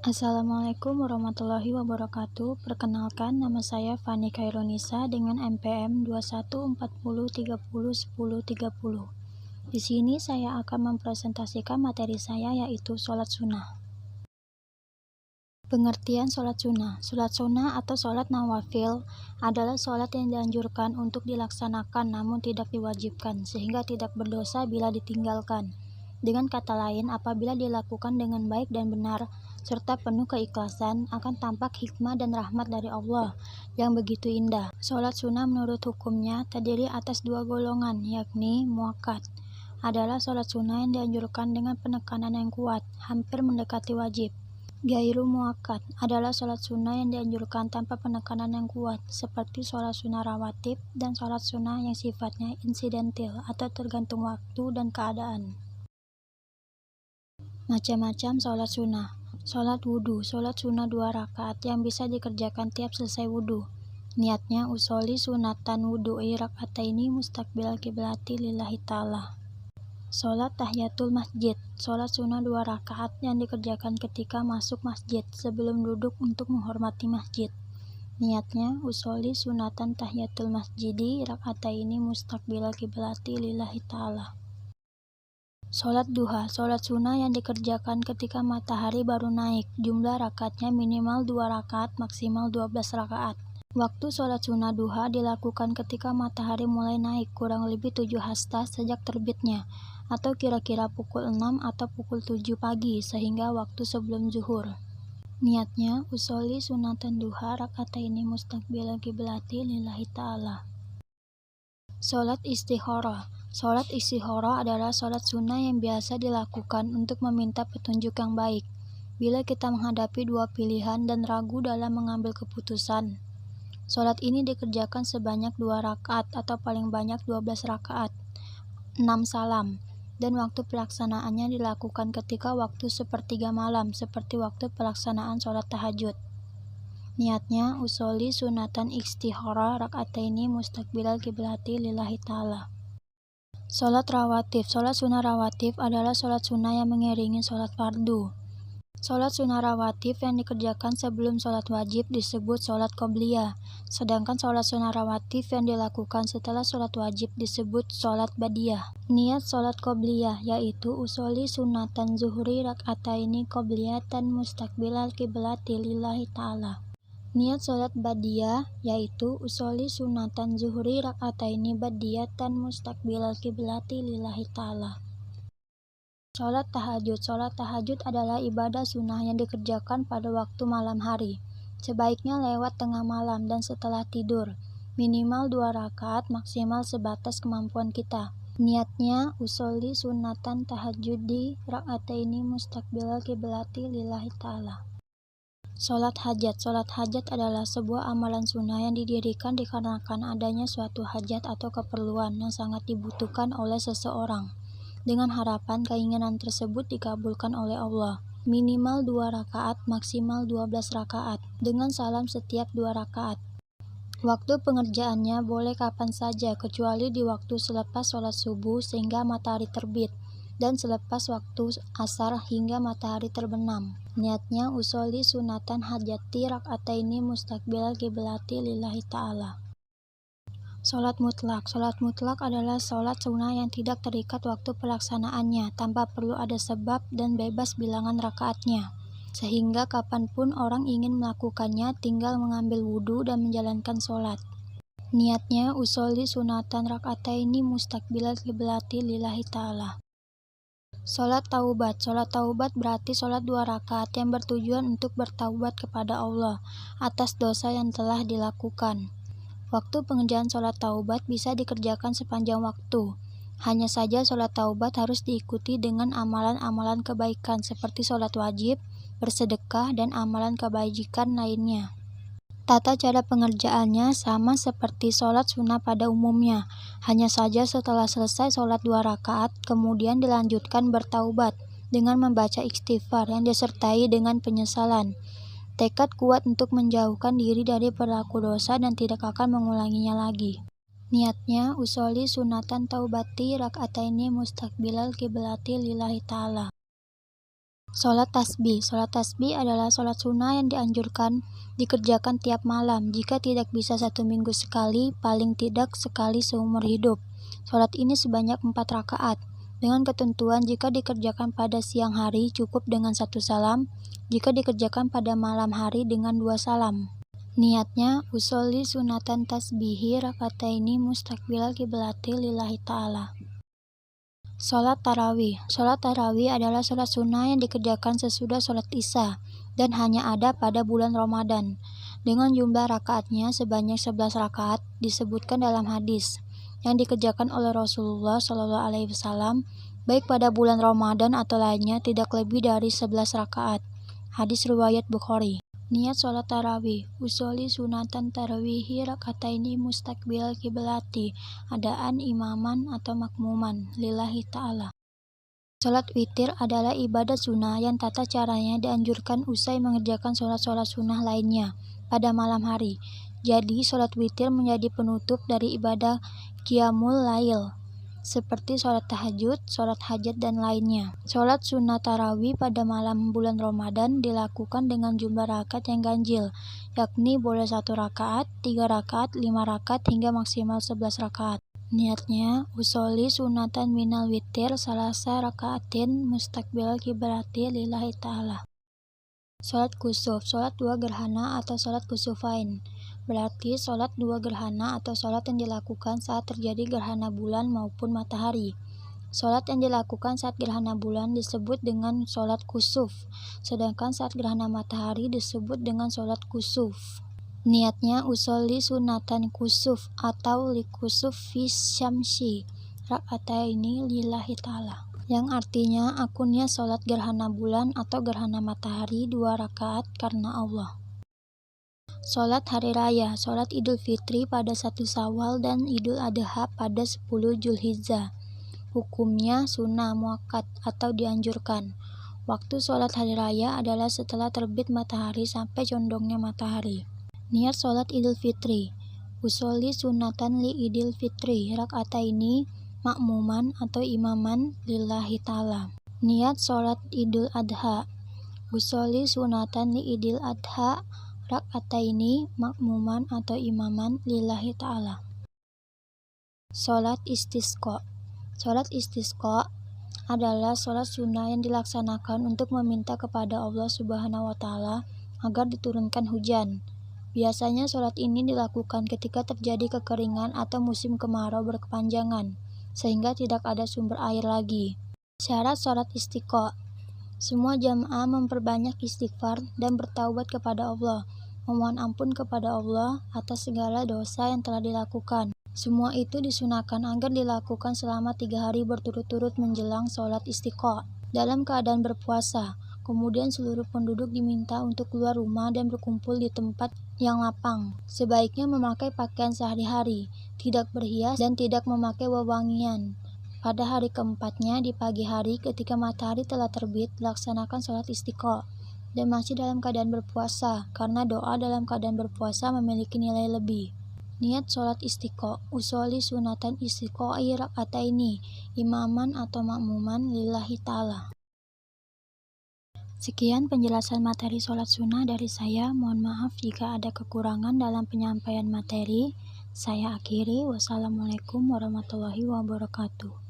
Assalamualaikum warahmatullahi wabarakatuh. Perkenalkan, nama saya Fani Khairunisa dengan NPM 2140301030. Di sini saya akan mempresentasikan materi saya, yaitu sholat sunnah. Pengertian sholat sunnah. Sholat sunnah atau sholat nawafil adalah sholat yang dianjurkan untuk dilaksanakan namun tidak diwajibkan, sehingga tidak berdosa bila ditinggalkan. Dengan kata lain, apabila dilakukan dengan baik dan benar, serta penuh keikhlasan, akan tampak hikmah dan rahmat dari Allah yang begitu indah. Sholat sunnah menurut hukumnya terdiri atas dua golongan, yakni muakkad adalah sholat sunnah yang dianjurkan dengan penekanan yang kuat, hampir mendekati wajib. Ghairu muakkad adalah sholat sunnah yang dianjurkan tanpa penekanan yang kuat, seperti sholat sunnah rawatib dan sholat sunnah yang sifatnya insidentil atau tergantung waktu dan keadaan. Macam-macam sholat sunnah. Sholat wudhu, sholat sunnah 2 rakaat yang bisa dikerjakan tiap selesai wudhu. Niatnya usoli sunatan wudhu'i rakataini mustaqbilal kiblati lillahi ta'ala. Sholat tahiyatul masjid, sholat sunnah 2 rakaat yang dikerjakan ketika masuk masjid sebelum duduk untuk menghormati masjid. Niatnya usoli sunatan tahiyatul masjidi rakataini mustaqbilal kiblati lillahi ta'ala. Sholat duha, sholat sunnah yang dikerjakan ketika matahari baru naik, jumlah rakaatnya minimal 2 rakaat, maksimal 12 rakaat. Waktu sholat sunnah duha dilakukan ketika matahari mulai naik, kurang lebih 7 hasta sejak terbitnya, atau kira-kira pukul 6 atau pukul 7 pagi, sehingga waktu sebelum zuhur. Niatnya, usoli sunatan duha rakataini mustaqbilal kiblati lillahi ta'ala. Sholat istikharah. Sholat istikharah adalah sholat sunnah yang biasa dilakukan untuk meminta petunjuk yang baik. Bila kita menghadapi 2 pilihan dan ragu dalam mengambil keputusan. Sholat ini dikerjakan sebanyak 2 rakaat atau paling banyak 12 rakaat, 6 salam, dan waktu pelaksanaannya dilakukan ketika waktu sepertiga malam, seperti waktu pelaksanaan sholat tahajud. Niatnya usoli sunatan istikharah rakataini mustaqbilal kiblati lillahi ta'ala. Sholat rawatib. Sholat sunnah rawatib adalah sholat sunnah yang mengiringi sholat fardu. Sholat sunnah rawatib yang dikerjakan sebelum sholat wajib disebut sholat qobliyah, sedangkan sholat sunnah rawatib yang dilakukan setelah sholat wajib disebut sholat badiyah. Niat sholat qobliyah yaitu usoli sunatan zuhri rakataini qobliyatan mustaqbilal kiblati lillahi ta'ala. Niat sholat badiyah yaitu usoli sunatan zuhri rakataini badiyatan mustaqbilal kiblati lillahi ta'ala. Sholat tahajud. Sholat tahajud adalah ibadah sunnah yang dikerjakan pada waktu malam hari, sebaiknya lewat tengah malam dan setelah tidur, minimal 2 rakaat, maksimal sebatas kemampuan kita. Niatnya usoli sunatan tahajudi rakataini mustaqbilal kiblati lillahi ta'ala. Sholat hajat. Sholat hajat adalah sebuah amalan sunnah yang didirikan dikarenakan adanya suatu hajat atau keperluan yang sangat dibutuhkan oleh seseorang, dengan harapan keinginan tersebut dikabulkan oleh Allah. Minimal 2 rakaat, maksimal 12 rakaat, dengan salam setiap 2 rakaat. Waktu pengerjaannya boleh kapan saja, kecuali di waktu selepas sholat subuh sehingga matahari terbit, dan selepas waktu asar hingga matahari terbenam. Niatnya usoli sunatan hajati rakataini mustaqbilal kiblati lillahi ta'ala. Sholat mutlak. Sholat mutlak adalah sholat sunnah yang tidak terikat waktu pelaksanaannya, tanpa perlu ada sebab dan bebas bilangan rakaatnya, sehingga kapanpun orang ingin melakukannya tinggal mengambil wudhu dan menjalankan sholat. Niatnya usoli sunatan rakataini mustaqbilal kiblati lillahi ta'ala. Sholat taubat. Sholat taubat berarti sholat 2 rakaat yang bertujuan untuk bertaubat kepada Allah atas dosa yang telah dilakukan. Waktu pengerjaan sholat taubat bisa dikerjakan sepanjang waktu. Hanya saja sholat taubat harus diikuti dengan amalan-amalan kebaikan seperti sholat wajib, bersedekah, dan amalan kebajikan lainnya. Tata cara pengerjaannya sama seperti sholat sunnah pada umumnya, hanya saja setelah selesai sholat 2 rakaat, kemudian dilanjutkan bertaubat dengan membaca istighfar yang disertai dengan penyesalan. Tekad kuat untuk menjauhkan diri dari perilaku dosa dan tidak akan mengulanginya lagi. Niatnya usoli sunatan taubati rakataini mustaqbilal kiblati lillahi ta'ala. Sholat tasbih. Sholat tasbih adalah sholat sunnah yang dianjurkan dikerjakan tiap malam. Jika tidak bisa 1 minggu sekali, paling tidak sekali seumur hidup. Sholat ini sebanyak 4 rakaat. Dengan ketentuan jika dikerjakan pada siang hari cukup dengan 1 salam, jika dikerjakan pada malam hari dengan 2 salam. Niatnya, usolli sunatan tasbihi rakataini mustaqbilal kiblati lillahi ta'ala. Sholat tarawih. Sholat tarawih adalah sholat sunnah yang dikerjakan sesudah sholat isya dan hanya ada pada bulan Ramadan. Dengan jumlah rakaatnya sebanyak 11 rakaat disebutkan dalam hadis yang dikerjakan oleh Rasulullah SAW baik pada bulan Ramadan atau lainnya tidak lebih dari 11 rakaat. Hadis riwayat Bukhari. Niat sholat tarawih. Usolli sunatan tarawihi rakataini mustaqbil kiblati. Adaan imaman atau makmuman lillahi ta'ala. Sholat witir adalah ibadah sunnah yang tata caranya dianjurkan usai mengerjakan sholat-sholat sunnah lainnya pada malam hari. Jadi sholat witir menjadi penutup dari ibadah qiyamul lail seperti sholat tahajud, sholat hajat, dan lainnya. Sholat sunnah tarawih pada malam bulan Ramadan dilakukan dengan jumlah rakaat yang ganjil, yakni boleh 1 rakaat, 3 rakaat, 5 rakaat, hingga maksimal 11 rakaat. Niatnya, usolli sunatan minal witir salasa rakaatin mustaqbil kiblati lillahi ta'ala. Sholat kusuf. Sholat 2 gerhana atau sholat kusufain berarti sholat 2 gerhana atau sholat yang dilakukan saat terjadi gerhana bulan maupun matahari. Sholat yang dilakukan saat gerhana bulan disebut dengan sholat kusuf, sedangkan saat gerhana matahari disebut dengan sholat kusuf. Niatnya usolli sunatan kusuf atau likusuf fi syamsi rakataini lillahi ta'ala, yang artinya aku niat sholat gerhana bulan atau gerhana matahari 2 rakaat karena Allah. Sholat hari raya. Sholat Idul Fitri pada 1 Syawal dan Idul Adha pada 10 Zulhijjah. Hukumnya sunnah muakkad atau dianjurkan. Waktu sholat hari raya adalah setelah terbit matahari sampai condongnya matahari. Niat sholat Idul Fitri. Usolli sunatan li Idul Fitri rakataini makmuman atau imaman lillahi ta'ala. Niat sholat Idul Adha. Usolli sunatan li Idul Adha rakataini makmuman atau imaman lillahi ta'ala. Sholat istisqa. Sholat istisqa adalah sholat sunnah yang dilaksanakan untuk meminta kepada Allah Subhanahu wa Ta'ala agar diturunkan hujan. Biasanya sholat ini dilakukan ketika terjadi kekeringan atau musim kemarau berkepanjangan, sehingga tidak ada sumber air lagi. Syarat sholat istisqa. Semua jamaah memperbanyak istighfar dan bertaubat kepada Allah, memohon ampun kepada Allah atas segala dosa yang telah dilakukan. Semua itu disunahkan agar dilakukan selama 3 hari berturut-turut menjelang sholat istisqa dalam keadaan berpuasa. Kemudian seluruh penduduk diminta untuk keluar rumah dan berkumpul di tempat yang lapang. Sebaiknya memakai pakaian sehari-hari, tidak berhias dan tidak memakai wewangian. Pada hari keempatnya di pagi hari ketika matahari telah terbit, laksanakan sholat istisqa dan masih dalam keadaan berpuasa, karena doa dalam keadaan berpuasa memiliki nilai lebih. Niat sholat istisqa. Usolli sunatan istisqai rakataini imaman atau makmuman lillahi ta'ala. Sekian penjelasan materi sholat sunnah dari saya. Mohon maaf jika ada kekurangan dalam penyampaian materi. Saya akhiri. Wassalamualaikum warahmatullahi wabarakatuh.